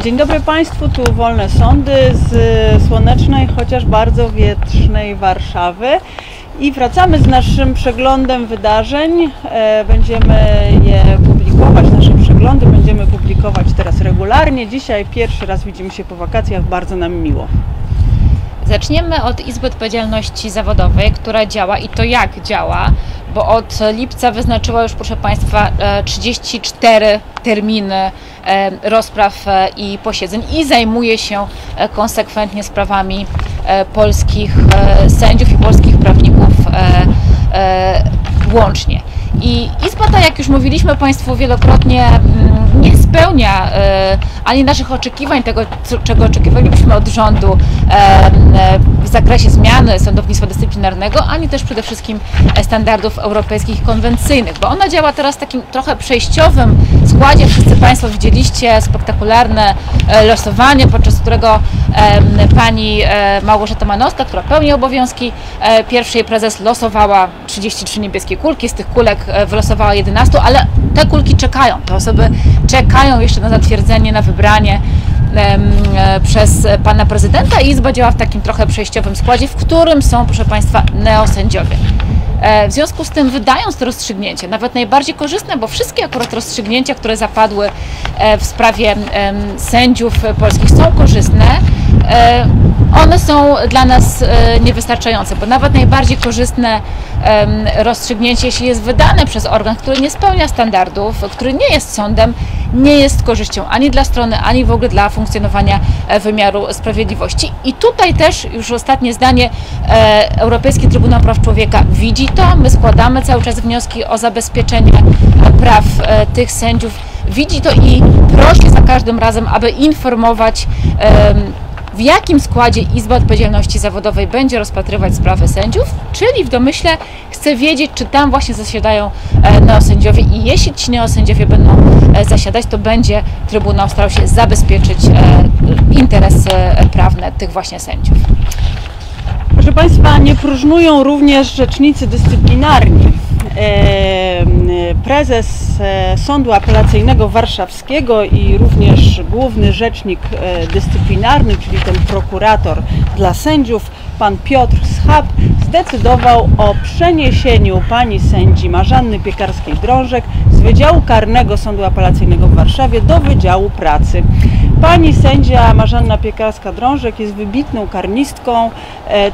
Dzień dobry Państwu, tu Wolne Sądy z słonecznej, chociaż bardzo wietrznej Warszawy i wracamy z naszym przeglądem wydarzeń. Będziemy je publikować, nasze przeglądy będziemy publikować teraz regularnie. Dzisiaj pierwszy raz widzimy się po wakacjach, bardzo nam miło. Zaczniemy od Izby Odpowiedzialności Zawodowej, która działa i to jak działa, bo od lipca wyznaczyła już, proszę Państwa, 34 terminy rozpraw i posiedzeń i zajmuje się konsekwentnie sprawami polskich sędziów i polskich prawników łącznie. I Izba, tak jak już mówiliśmy Państwu wielokrotnie, nie spełnia ani naszych oczekiwań, tego, czego oczekiwalibyśmy od rządu w zakresie zmiany sądownictwa dyscyplinarnego, ani też przede wszystkim standardów europejskich i konwencyjnych, bo ona działa teraz w takim trochę przejściowym składzie. Wszyscy Państwo widzieliście spektakularne losowanie, podczas którego pani Małgorzata Manowska, która pełni obowiązki pierwszej prezes, losowała 33 niebieskie kulki, z tych kulek wylosowała 11, ale te kulki czekają, te osoby czekają jeszcze na zatwierdzenie, na wybranie przez pana prezydenta. Izba działa w takim trochę przejściowym składzie, w którym są, proszę Państwa, neosędziowie. W związku z tym, wydając to rozstrzygnięcie, nawet najbardziej korzystne, bo wszystkie akurat rozstrzygnięcia, które zapadły w sprawie sędziów polskich, są korzystne, one są dla nas niewystarczające, bo nawet najbardziej korzystne rozstrzygnięcie, jeśli jest wydane przez organ, który nie spełnia standardów, który nie jest sądem, nie jest korzyścią ani dla strony, ani w ogóle dla funkcjonowania wymiaru sprawiedliwości. I tutaj też, już ostatnie zdanie, Europejski Trybunał Praw Człowieka widzi to. My składamy cały czas wnioski o zabezpieczenie praw tych sędziów. Widzi to i prosi za każdym razem, aby informować, w jakim składzie Izba Odpowiedzialności Zawodowej będzie rozpatrywać sprawy sędziów, czyli w domyśle chce wiedzieć, czy tam właśnie zasiadają neosędziowie i jeśli ci neosędziowie będą zasiadać, to będzie Trybunał starał się zabezpieczyć interesy prawne tych właśnie sędziów. Proszę Państwa, nie próżnują również rzecznicy dyscyplinarni. Prezes Sądu Apelacyjnego Warszawskiego i również główny rzecznik dyscyplinarny, czyli ten prokurator dla sędziów, pan Piotr Schab, zdecydował o przeniesieniu pani sędzi Marzanny Piekarskiej-Drążek z Wydziału Karnego Sądu Apelacyjnego w Warszawie do Wydziału Pracy. Pani sędzia Marzanna Piekarska-Drążek jest wybitną karnistką,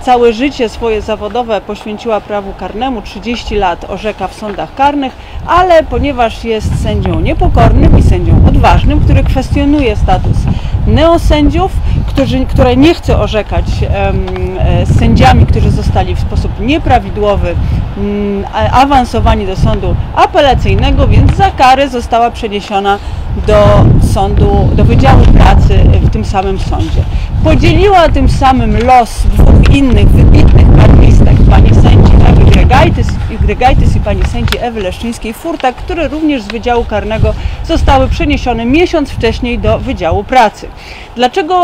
całe życie swoje zawodowe poświęciła prawu karnemu, 30 lat orzeka w sądach karnych, ale ponieważ jest sędzią niepokornym i sędzią odważnym, który kwestionuje status neosędziów, które nie chce orzekać z sędziami, którzy zostali w sposób nieprawidłowy awansowani do sądu apelacyjnego, więc za karę została przeniesiona do Wydziału Pracy w tym samym sądzie. Podzieliła tym samym los dwóch innych wybitnych karnistek, pani sędzi Ewy Gregajtys i pani sędzi Ewy Leszczyńskiej-Furtak, które również z Wydziału Karnego zostały przeniesione miesiąc wcześniej do Wydziału Pracy. Dlaczego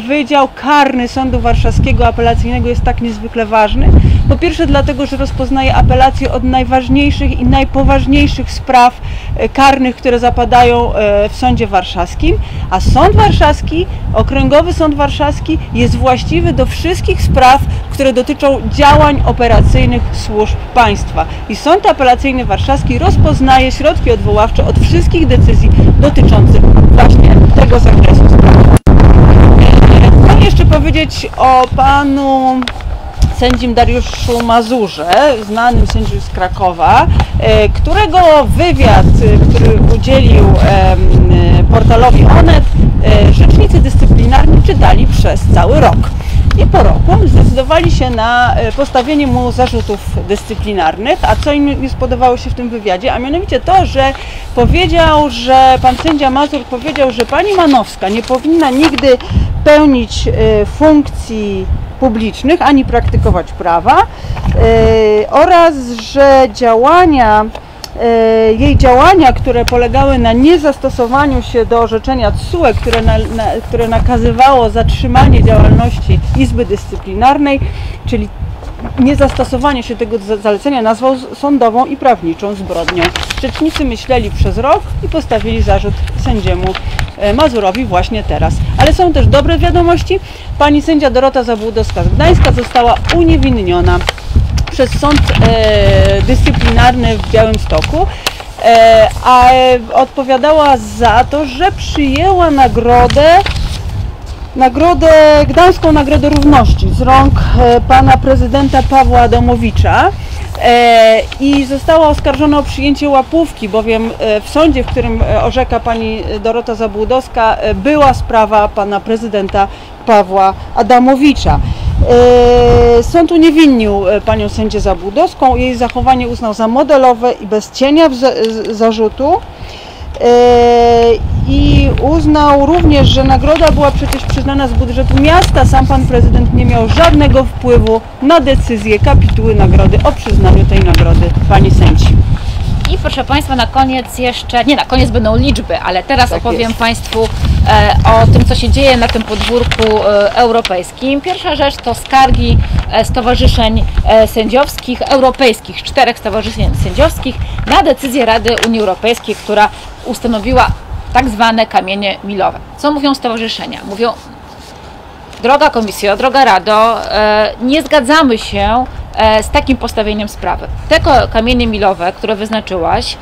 Wydział Karny Sądu Warszawskiego Apelacyjnego jest tak niezwykle ważny? Po pierwsze dlatego, że rozpoznaje apelacje od najważniejszych i najpoważniejszych spraw karnych, które zapadają w Sądzie Warszawskim, a Sąd Warszawski, Okręgowy Sąd Warszawski jest właściwy do wszystkich spraw, które dotyczą działań operacyjnych służb państwa. I Sąd Apelacyjny Warszawski rozpoznaje środki odwoławcze od wszystkich decyzji dotyczących właśnie tego zakresu spraw. Chcę jeszcze powiedzieć o panu sędzim Dariuszu Mazurze, znanym sędziu z Krakowa, którego wywiad, który udzielił portalowi Onet, rzecznicy dyscyplinarni czytali przez cały rok. I po roku zdecydowali się na postawienie mu zarzutów dyscyplinarnych. A co im nie spodobało się w tym wywiadzie? A mianowicie to, że powiedział, że pan sędzia Mazur powiedział, że pani Manowska nie powinna nigdy pełnić funkcji publicznych ani praktykować prawa oraz że jej działania, które polegały na niezastosowaniu się do orzeczenia TSUE, które nakazywało zatrzymanie działalności Izby Dyscyplinarnej, czyli niezastosowanie się tego zalecenia nazwał sądową i prawniczą zbrodnią. Rzecznicy myśleli przez rok i postawili zarzut sędziemu Mazurowi właśnie teraz. Ale są też dobre wiadomości. Pani sędzia Dorota Zabłudowska z Gdańska została uniewinniona przez sąd dyscyplinarny w Białymstoku, a odpowiadała za to, że przyjęła Gdańską Nagrodę Równości z rąk pana prezydenta Pawła Adamowicza i została oskarżona o przyjęcie łapówki, bowiem w sądzie, w którym orzeka pani Dorota Zabłudowska, była sprawa pana prezydenta Pawła Adamowicza. Sąd uniewinnił panią sędzię Zabłudowską, jej zachowanie uznał za modelowe i bez cienia zarzutu. I uznał również, że nagroda była przecież przyznana z budżetu miasta. Sam pan prezydent nie miał żadnego wpływu na decyzję kapituły nagrody o przyznaniu tej nagrody pani sędzi. I proszę Państwa, na koniec jeszcze, nie, na koniec będą liczby, ale teraz Tak opowiem jest. Państwu o tym, co się dzieje na tym podwórku europejskim. Pierwsza rzecz to skargi stowarzyszeń sędziowskich, europejskich, 4 stowarzyszeń sędziowskich na decyzję Rady Unii Europejskiej, która ustanowiła tak zwane kamienie milowe. Co mówią stowarzyszenia? Mówią: droga Komisjo, droga Rado, nie zgadzamy się z takim postawieniem sprawy. Te kamienie milowe, które wyznaczyłaś,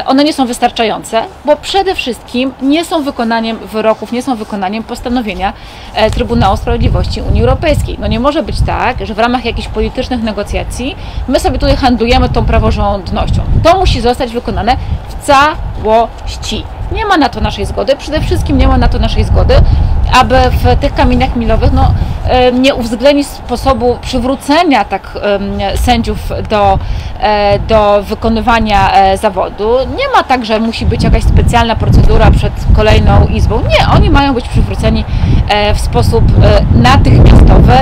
one nie są wystarczające, bo przede wszystkim nie są wykonaniem wyroków, nie są wykonaniem postanowienia Trybunału Sprawiedliwości Unii Europejskiej. No nie może być tak, że w ramach jakichś politycznych negocjacji my sobie tutaj handlujemy tą praworządnością. To musi zostać wykonane w całości. Nie ma na to naszej zgody, przede wszystkim nie ma na to naszej zgody, aby w tych kamieniach milowych nie uwzględnić sposobu przywrócenia sędziów do wykonywania zawodu. Nie ma tak, że musi być jakaś specjalna procedura przed kolejną izbą. Nie, oni mają być przywróceni w sposób natychmiastowy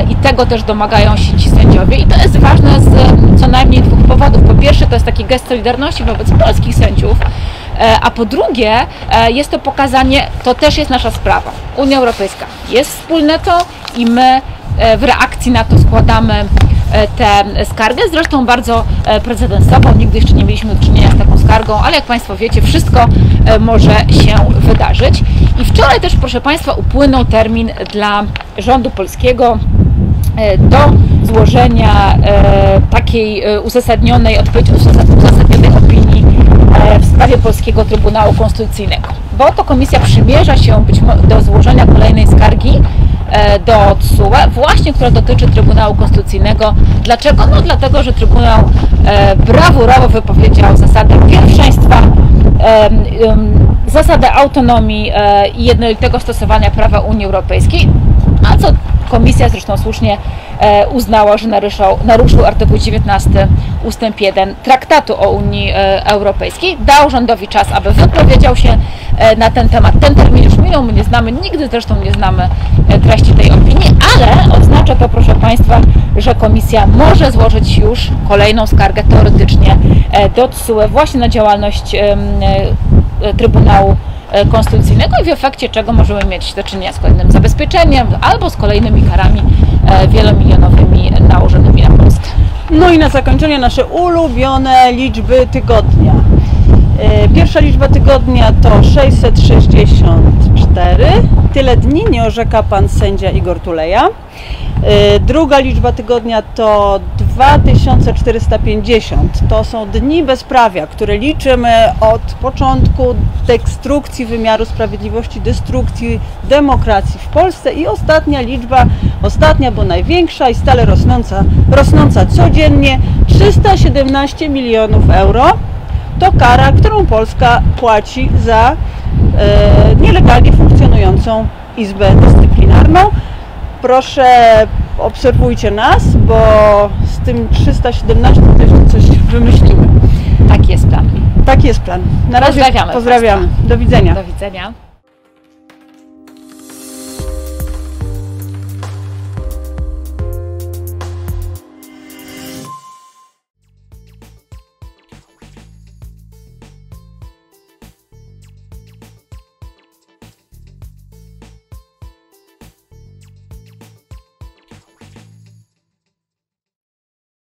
i tego też domagają się ci sędziowie. I to jest ważne z co najmniej 2 powodów. Po pierwsze, to jest taki gest solidarności wobec polskich sędziów, a po drugie jest to pokazanie, to też jest nasza sprawa. Unia Europejska jest wspólnotą i my w reakcji na to składamy tę skargę, zresztą bardzo precedensową, nigdy jeszcze nie mieliśmy do czynienia z taką skargą, ale jak Państwo wiecie, wszystko może się wydarzyć. I wczoraj też, proszę Państwa, upłynął termin dla rządu polskiego do złożenia takiej uzasadnionej opinii w sprawie polskiego Trybunału Konstytucyjnego, bo to Komisja przymierza się do złożenia kolejnej skargi do TSUE, właśnie która dotyczy Trybunału Konstytucyjnego. Dlaczego? No dlatego, że Trybunał brawurowo wypowiedział zasadę pierwszeństwa, zasadę autonomii i jednolitego stosowania prawa Unii Europejskiej, a co Komisja zresztą słusznie uznała, że naruszył artykuł 19 ustęp 1 Traktatu o Unii Europejskiej. Dał rządowi czas, aby wypowiedział się na ten temat. Ten termin już minął, my nie znamy, nigdy zresztą nie znamy treści tej opinii, ale oznacza to, proszę Państwa, że Komisja może złożyć już kolejną skargę teoretycznie do TSUE właśnie na działalność Trybunału Konstytucyjnego i w efekcie czego możemy mieć do czynienia z kolejnym zabezpieczeniem albo z kolejnymi karami wielomilionowymi nałożonymi na Polskę. No i na zakończenie nasze ulubione liczby tygodnia. Pierwsza liczba tygodnia to 664. Tyle dni nie orzeka pan sędzia Igor Tuleja. Druga liczba tygodnia to 2450. To są dni bezprawia, które liczymy od początku destrukcji wymiaru sprawiedliwości, destrukcji demokracji w Polsce. I ostatnia liczba, bo największa i stale rosnąca codziennie, 317 milionów euro. To kara, którą Polska płaci za nielegalnie funkcjonującą Izbę Dyscyplinarną. Proszę, obserwujcie nas, bo z tym 317 też coś wymyślimy. Taki jest plan. Taki jest plan. Na razie Pozdrawiamy. Do widzenia. Do widzenia.